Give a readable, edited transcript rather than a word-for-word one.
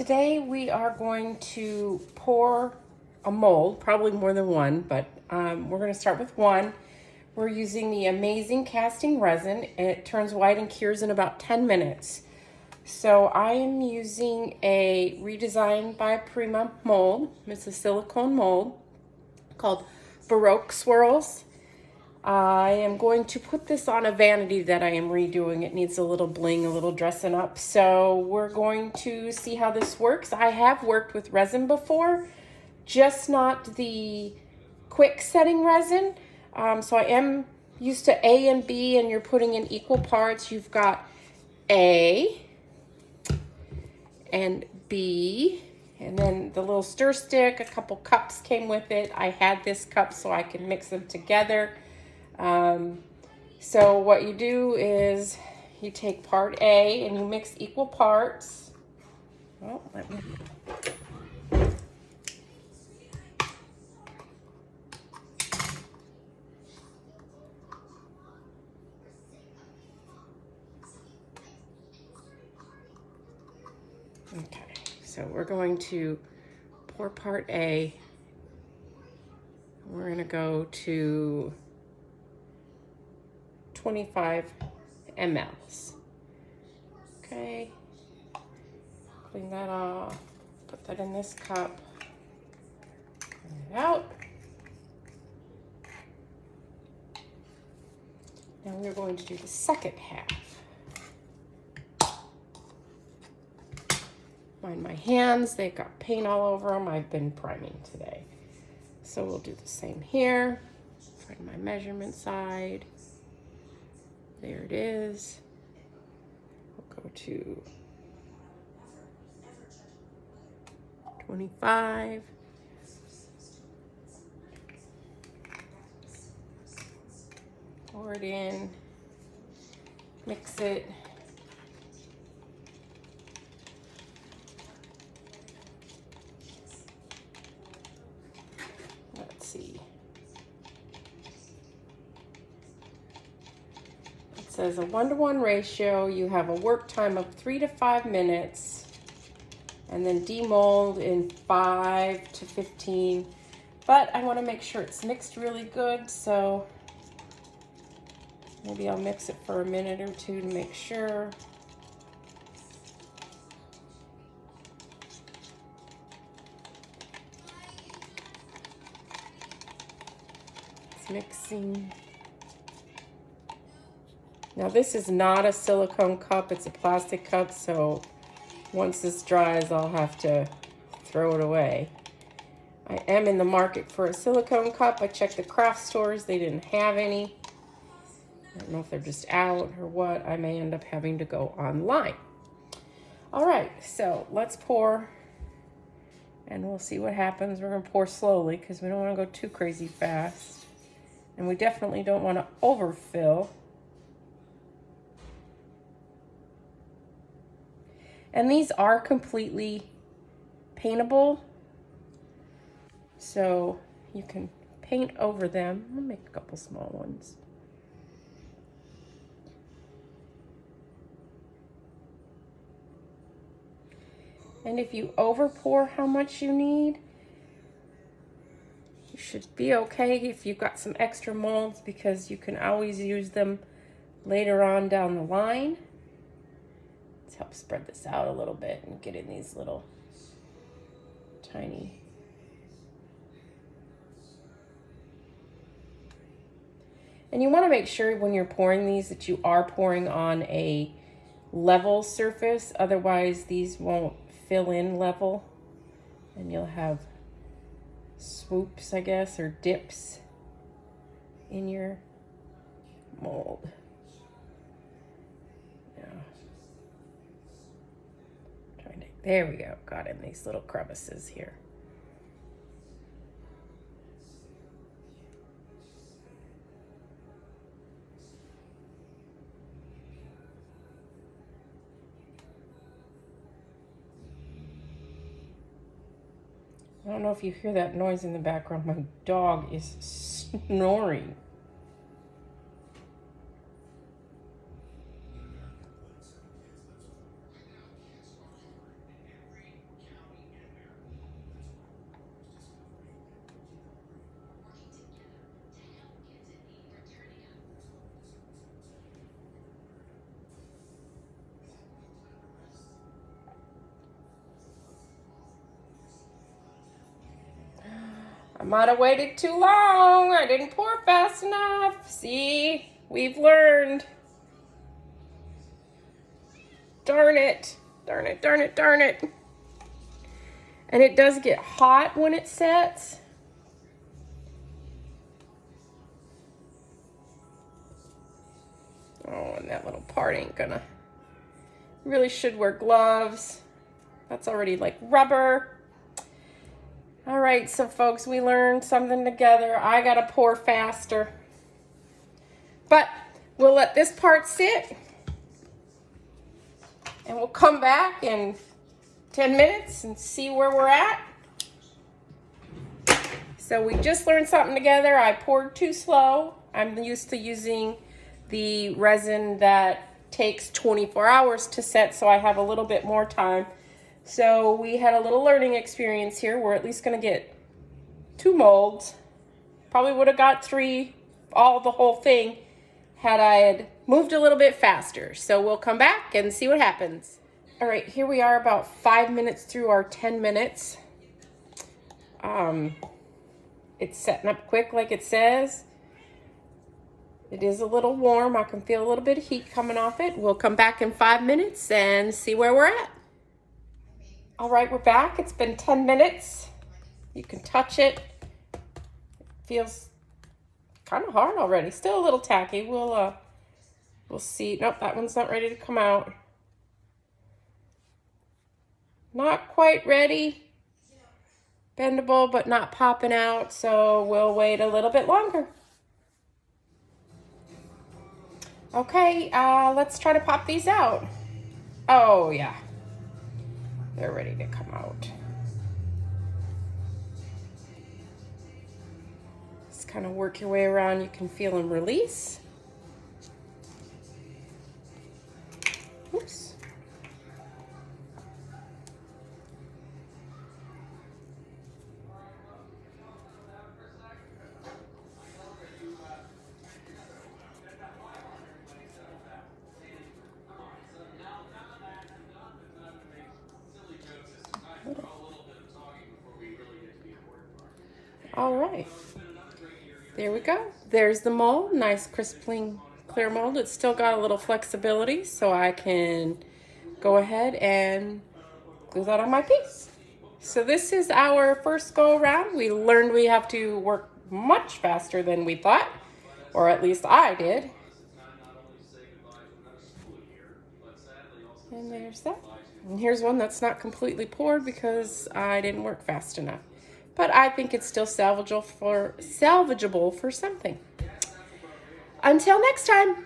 Today we are going to pour a mold, probably more than one, but we're going to start with one. We're using the amazing casting resin. It turns white and cures in about 10 minutes. So I am using a Redesign by Prima mold. It's a silicone mold called Baroque Swirls. I am going to put this on a vanity that I am redoing. It needs a little bling, a little dressing up. So we're going to see how this works. I have worked with resin before, just not the quick setting resin. So I am used to A and B, and you're putting in equal parts. You've got A and B, and then the little stir stick, a couple cups came with it. I had this cup so I can mix them together. So what you do is you take part A and you mix equal parts. Oh, let me. Okay, so we're going to pour part A. We're going to go to 25 mLs. Okay, clean that off, put that in this cup, clean it out. Now we're going to do the second half. Mind my hands, they've got paint all over them. I've been priming today. So we'll do the same here. Find my measurement side. There it is. We'll go to 25. Pour it in, mix it. Let's see. It says a 1-to-1 ratio. You have a work time of 3 to 5 minutes, and then demold in 5 to 15. But I want to make sure it's mixed really good, so maybe I'll mix it for a minute or two to make sure. It's mixing. Now this is not a silicone cup, it's a plastic cup, so once this dries, I'll have to throw it away. I am in the market for a silicone cup. I checked the craft stores, they didn't have any. I don't know if they're just out or what. I may end up having to go online. All right, so let's pour and we'll see what happens. We're gonna pour slowly because we don't wanna go too crazy fast. And we definitely don't wanna overfill. And these are completely paintable, so you can paint over them. I'll make a couple small ones. And if you over pour how much you need, you should be okay if you've got some extra molds, because you can always use them later on down the line. Let's help spread this out a little bit and get in these little tiny. And you want to make sure when you're pouring these that you are pouring on a level surface, otherwise these won't fill in level and you'll have swoops, I guess, or dips in your mold. There we go, got in these little crevices here. I don't know if you hear that noise in the background. My dog is snoring. I might have waited too long. I didn't pour fast enough. See, we've learned. Darn it. Darn it, darn it, darn it. And it does get hot when it sets. Oh, and that little part ain't gonna. Really should wear gloves. That's already like rubber. All right, so folks, we learned something together. I gotta pour faster. But we'll let this part sit. And we'll come back in 10 minutes and see where we're at. So we just learned something together. I poured too slow. I'm used to using the resin that takes 24 hours to set, so I have a little bit more time. So we had a little learning experience here. We're at least gonna get 2 molds. Probably would have got 3, the whole thing, had I had moved a little bit faster. So we'll come back and see what happens. All right, here we are about 5 minutes through our 10 minutes. It's setting up quick like it says. It is a little warm. I can feel a little bit of heat coming off it. We'll come back in 5 minutes and see where we're at. All right, we're back. It's been 10 minutes. You can touch it. It feels kind of hard already. Still a little tacky. We'll see. Nope, that one's not ready to come out. Not quite ready. Bendable, but not popping out. So we'll wait a little bit longer. Okay, let's try to pop these out. Oh, yeah. They're ready to come out. Just kind of work your way around. You can feel them release. Oops. All right, there we go. There's the mold, nice crispling clear mold. It's still got a little flexibility, so I can go ahead and glue that on my piece. So this is our first go around. We learned we have to work much faster than we thought, or at least I did. And there's that. And here's one that's not completely poured because I didn't work fast enough. But I think it's still salvageable for something. Until next time.